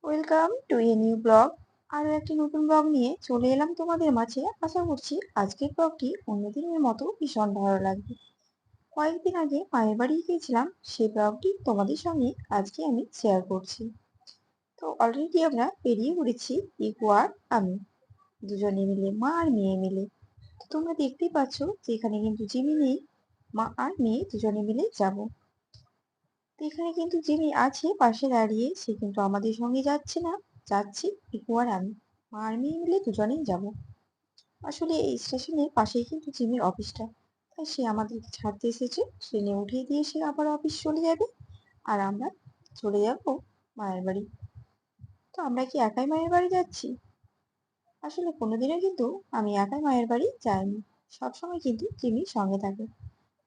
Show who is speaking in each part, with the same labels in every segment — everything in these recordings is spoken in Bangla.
Speaker 1: Welcome to a new blog. আরও একটি নতুন ব্লগ নিয়ে চলে এলাম তোমাদের মাঝে। আশা করছি আজকের ব্লগটি অন্যদিনের মতো ভীষণ ভালো লাগবে। কয়েকদিন আগে মায়ের বাড়ি গিয়েছিলাম, সেই ব্লগটি তোমাদের সঙ্গে আজকে আমি শেয়ার করছি। তো অলরেডি আমরা বেরিয়ে পড়েছি, ইকু আর আমি, দুজনে মিলে, মা আর মেয়ে মিলে। তো তোমরা দেখতেই পাচ্ছ যে এখানে কিন্তু জিমি নেই, মা আর মেয়ে দুজনে মিলে যাব। তো এখানে কিন্তু জিমি আছে পাশে দাঁড়িয়ে, সে কিন্তু আমাদের সঙ্গে যাচ্ছে না। যাচ্ছি ইকু আর আমি, মা আর মেয়ে মিলে দুজনেই যাব। আসলে এই স্টেশনের পাশেই কিন্তু জিমির অফিসটা, তাই সে আমাদেরকে ছাড়তে এসেছে। ট্রেনে উঠিয়ে দিয়ে সে আবার অফিস চলে যাবে, আর আমরা চলে যাব মায়ের বাড়ি। তো আমরা কি একাই মায়ের বাড়ি যাচ্ছি? আসলে কোনোদিনও কিন্তু আমি একাই মায়ের বাড়ি যাইনি, সবসময় কিন্তু জিমির সঙ্গে থাকে।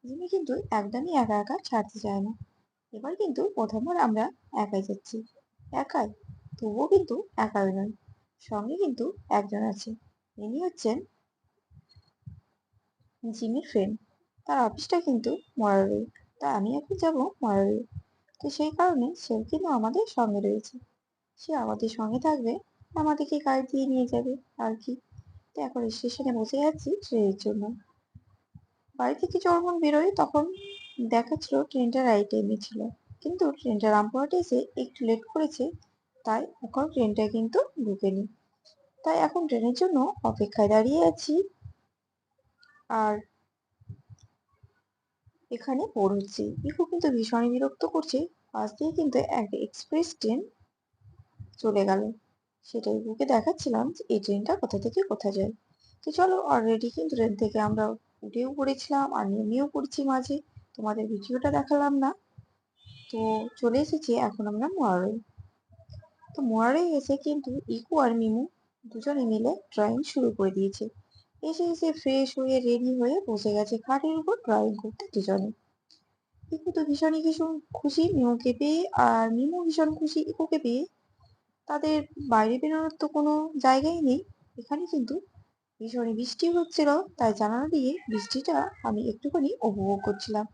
Speaker 1: জিমি কিন্তু একদমই একা একা ছাড়তে চায় না। এবার কিন্তু প্রথমবার আমরা একাই যাচ্ছি। একাই, তবুও কিন্তু একাই নয়, সঙ্গে কিন্তু একজন আছে। ইনি হচ্ছেন জিমির ফ্রেন্ড। তার অফিসটা কিন্তু মরারই, তা আমি এখন যাব মরারই। তো সেই কারণে সেও কিন্তু আমাদের সঙ্গে রয়েছে। সে আমাদের সঙ্গে থাকবে, আমাদেরকে গাড়ি দিয়ে নিয়ে যাবে আর কি। তো এখন স্টেশনে বসে আছি ট্রেনের জন্য। বাড়ি থেকে যখন বেরোই তখন দেখাচ্ছিল ট্রেনটা রাইট টাইমে ছিল, কিন্তু ট্রেনটা রামপুরহাটে এসে একটু লেট করেছে, তাই এখন ট্রেনটা কিন্তু ঢুকেনি। তাই এখন ট্রেনের জন্য অপেক্ষায় দাঁড়িয়ে আছি। আর এখানে বোর হচ্ছে, ইকো কিন্তু ভীষণই বিরক্ত করছে। পাশ দিয়ে কিন্তু একটা এক্সপ্রেস ট্রেন চলে গেল, সেটাই ইকোকে দেখাচ্ছিলাম যে এই ট্রেনটা কোথা থেকে কোথা যায়। তো চলো, অলরেডি কিন্তু ট্রেন থেকে আমরা উঠেও পড়েছিলাম আর নেমেও পড়েছি মাঝে, তোমাদের ভিডিওটা দেখালাম না। তো চলে এসেছি এখন আমরা মরারই। তো মরারই এসে কিন্তু ইকু আর মিমু দুজনে মিলে ড্রয়িং শুরু করে দিয়েছে। এসে এসে ফ্রেশ হয়ে রেডি হয়ে বসে গেছে খাটের উপর ড্রয়িং করতে দুজনে। ইকু তো ভীষণই ভীষণ খুশি মিমুকে পেয়ে, আর মিমু ভীষণ খুশি ইকুকে পেয়ে। তাদের বাইরে বেরোনোর তো কোনো জায়গাই নেই। এখানে কিন্তু ভীষণই বৃষ্টি হচ্ছিল, তাই জানালা দিয়ে বৃষ্টিটা আমি একটুখানি উপভোগ করছিলাম।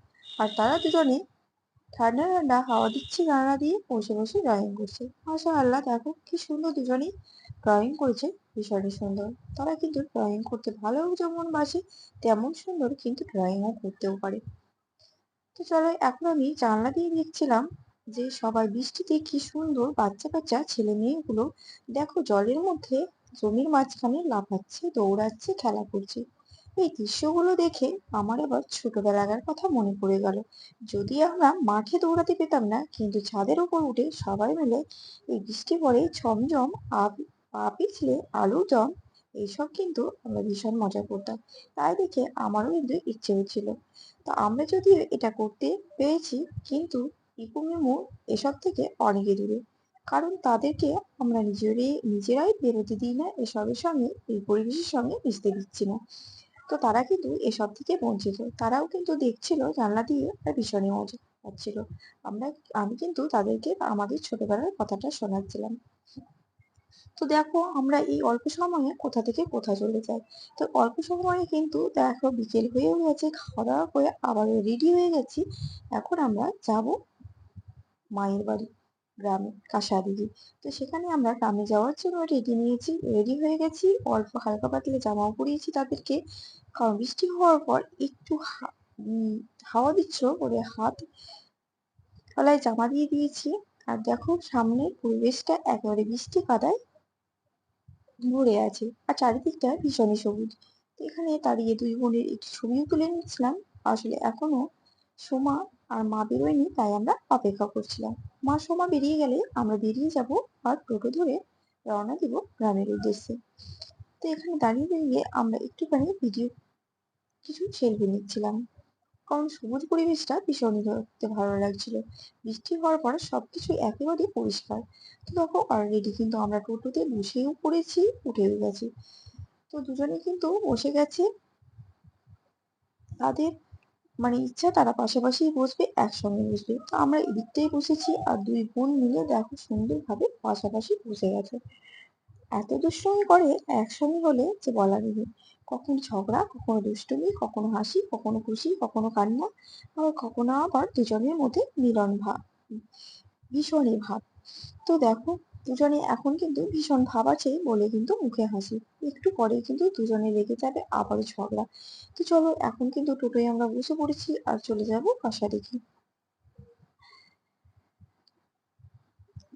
Speaker 1: আর তারা দুজনে ঠান্ডা ঠান্ডা হাওয়া দিচ্ছে জানালা দিয়ে, বসে বসে ড্রয়িং করছে। মাশাআল্লাহ, দেখো কি সুন্দর দুজনেই ড্রয়িং করেছে, ভীষণই সুন্দর। তারা কিন্তু ড্রয়িং করতে ভালো যেমন বাসে, তেমন সুন্দর কিন্তু ড্রয়িংও করতেও পারে। তো চলো, এখন আমি জানলা দিয়ে দেখছিলাম যে সবাই বৃষ্টিতে কি সুন্দর বাচ্চা বাচ্চা ছেলে মেয়েগুলো দেখো জলের মধ্যে জমির মাঝখানে লাফাচ্ছে, দৌড়াচ্ছে, খেলা করছে। এই দৃশ্যগুলো দেখে আমার আবার ছোটবেলাকার কথা মনে পড়ে গেল। যদি আমরা মাঠে দৌড়াতে পেতাম না, কিন্তু ছাদের উপর উঠে সবাই মিলে এই বৃষ্টি পড়ে ঝমঝম পা পিছলে আলু দম, এইসব কিন্তু আমরা ভীষণ মজা করতাম। তাই দেখে আমারও কিন্তু ইচ্ছে হচ্ছিল। তো আমরা যদিও এটা করতে পেরেছি, কিন্তু ইকু মিমু এসব থেকে অনেকে দূরে, কারণ তাদেরকে আমরা নিজেরাই বেরোতে দিই না, এসবের সঙ্গে, এই পরিবেশের সঙ্গে মিশতে দিচ্ছি না। তো তারা কিন্তু এসব থেকে বঞ্চিত, তারাও কিন্তু দেখছিল জানলা দিয়ে আর ভীষণই মজা পাচ্ছিল। আমরা আমি কিন্তু তাদেরকে আমাদের ছোটবেলার কথাটা শোনাচ্ছিলাম। তো দেখো আমরা এই অল্প সময়ে কোথা থেকে কোথা চলে যাই। তো অল্প সময়ে কিন্তু দেখো বিকেল হয়েও গেছে, খাওয়া দাওয়া করে আবার রেডি হয়ে গেছি। এখন আমরা যাব মায়ের বাড়ি, গ্রামে কাঁসাদিঘি। তো সেখানে আমরা গ্রামে যাওয়ার জন্য রেডি হয়ে গেছি, অল্প হালকা পাতলা জামাও পরিয়েছি তাদেরকে, কারণ বৃষ্টি হওয়ার পর একটু হাওয়া দিচ্ছ বলে হাত তলায় জামা দিয়ে দিয়েছি। আর দেখো সামনের পরিবেশটা একেবারে বৃষ্টি কাদায় ভরে আছে, আর চারিদিকটা ভীষণই সবুজ। তো এখানে দাঁড়িয়ে দুই বোনের একটি ছবিও তুলে নিচ্ছিলাম। আসলে এখনো সোমা আর মা বেরোয়নি, তাই আমরা অপেক্ষা করছিলাম। মা সোমা বেরিয়ে গেলে আমরা বেরিয়ে যাব, আর টোটো ধরে রওনা দিব গ্রামের উদ্দেশ্যে। তো এখানে দাঁড়িয়ে দাঁড়িয়ে আমরা একটুখানি কিছু সেলফি নিচ্ছিলাম, কারণ সবুজ পরিবেশটা ভীষণই দেখতে ভালো লাগছিল। বৃষ্টি হওয়ার পর সবকিছু একেবারে পরিষ্কার। তো দেখো অলরেডি কিন্তু আমরা টোটোতে বসেও পড়েছি, উঠেও গেছি। তো দুজনে কিন্তু বসে গেছে, তাদের মানে ইচ্ছা তারা পাশাপাশি বসবে, একসঙ্গে বসবে। তো আমরা এদিকটাই বসেছি, আর দুই বোন মিলে দেখো সুন্দরভাবে পাশাপাশি বসে গেছে। এত দুষ্টুমি করে একসঙ্গে হলে যে বলার নেই। কখনো ঝগড়া, কখনো দুষ্টুমি, কখনো হাসি, কখনো খুশি, কখনো কান্না, আবার কখনো আবার দুজনের মধ্যে মিলন ভাব, ভীষণই ভাব। তো দেখো দুজনে এখন কিন্তু ভীষণ ভাব আছে বলে কিন্তু মুখে হাসি। একটু পরে কিন্তু দুজনে লেগে যাবে আবারও ঝগড়া। তো চলো এখন কিন্তু টোটোয় আমরা বসে পড়েছি আর চলে যাব বাসা দেখি।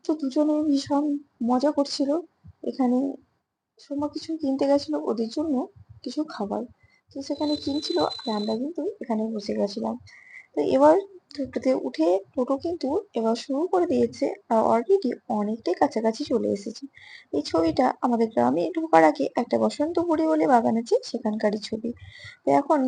Speaker 1: তো দুজনে ভীষণ মজা করছিল। এখানে সোমা কিছু কিনতে গেছিল ওদের জন্য কিছু খাবার। তো সেখানে কিনছিল আর আমরা কিন্তু এখানে বসে গেছিলাম। তো এবার টোটোতে উঠে টোটো কিন্তু এবার শুরু করে দিয়েছে আর অলরেডি অনেকটাই কাছাকাছি চলে এসেছি। এই ছবিটা আমাদের গ্রামে ঢোকার আগে একটা বসন্তপুরি বলে বাগান আছে সেখানকারই ছবি। তো এখন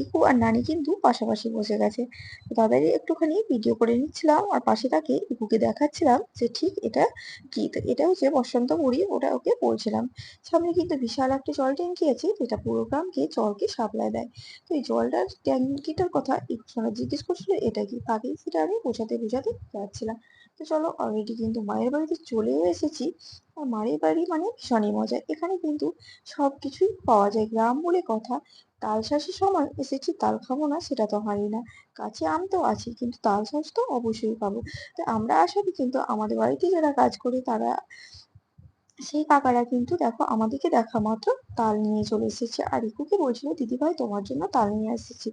Speaker 1: ইকু আর নানি কিন্তু পাশাপাশি বসে গেছে। তো তাদেরই একটুখানি ভিডিও করে নিচ্ছিলাম আর পাশে তাকে ইকুকে দেখাচ্ছিলাম যে ঠিক এটা কি। তো এটা হচ্ছে বসন্তপুরি, ওটা ওকে বলছিলাম। সামনে কিন্তু বিশাল একটা জল ট্যাঙ্কি আছে যেটা পুরো গ্রামকে জলকে সাপ্লাই দেয়। তো এই জলটার ট্যাঙ্কিটার কথা একজনা জিজ্ঞেস করছিল এটা কি, তাকেই সেটা আমি বোঝাতে বোঝাতে যাচ্ছিলাম। তো চলো অলরেডি কিন্তু মায়ের বাড়িতে চলেও এসেছি। আর মায়ের বাড়ি মানে ভীষণই মজা, এখানে কিন্তু সবকিছুই পাওয়া যায়, গ্রাম বলে কথা। তাল শাঁসের সময় এসেছি, তাল খাবো না সেটা তো হয়ই না। কাছে আম তো আছে কিন্তু তাল শাঁস তো অবশ্যই খাবো। তো আমরা আসাতে কিন্তু আমাদের বাড়িতে যারা কাজ করে তারা, সেই কাকারা কিন্তু দেখো আমাদেরকে দেখা মাত্র তাল নিয়ে চলে এসেছে আর ইকুকে বলছিল দিদিভাই তোমার জন্য তাল নিয়ে এসেছি।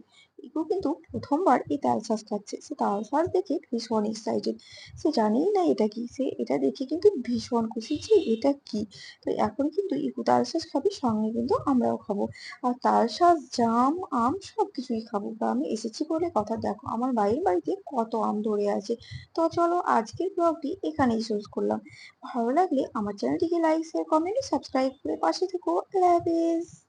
Speaker 1: ইকু কিন্তু প্রথমবার এই তাল শাঁস খাচ্ছে, সে তাল শাঁস দেখে ভীষণ এক্সাইটেড। সে জানেই না এটা কি, সে এটা দেখে কিন্তু ভীষণ খুশি যে এটা কি। তো এখন কিন্তু ইকু তাল শাঁস খাবে, সঙ্গে কিন্তু আমরাও খাবো। আর তাল শাঁস জাম আম সবকিছুই খাবো, গ্রামে এসেছি বলে কথা। দেখো আমার বাইরের বাড়িতে কত আম ধরে আছে। তো চলো আজকের ব্লগটি এখানেই শেষ করলাম। ভালো লাগলে আমার চ্যানেলটিকে লাইক শেয়ার কমেন্ট সাবস্ক্রাইব করে পাশে থেকো। আল্লাহ হাফেজ।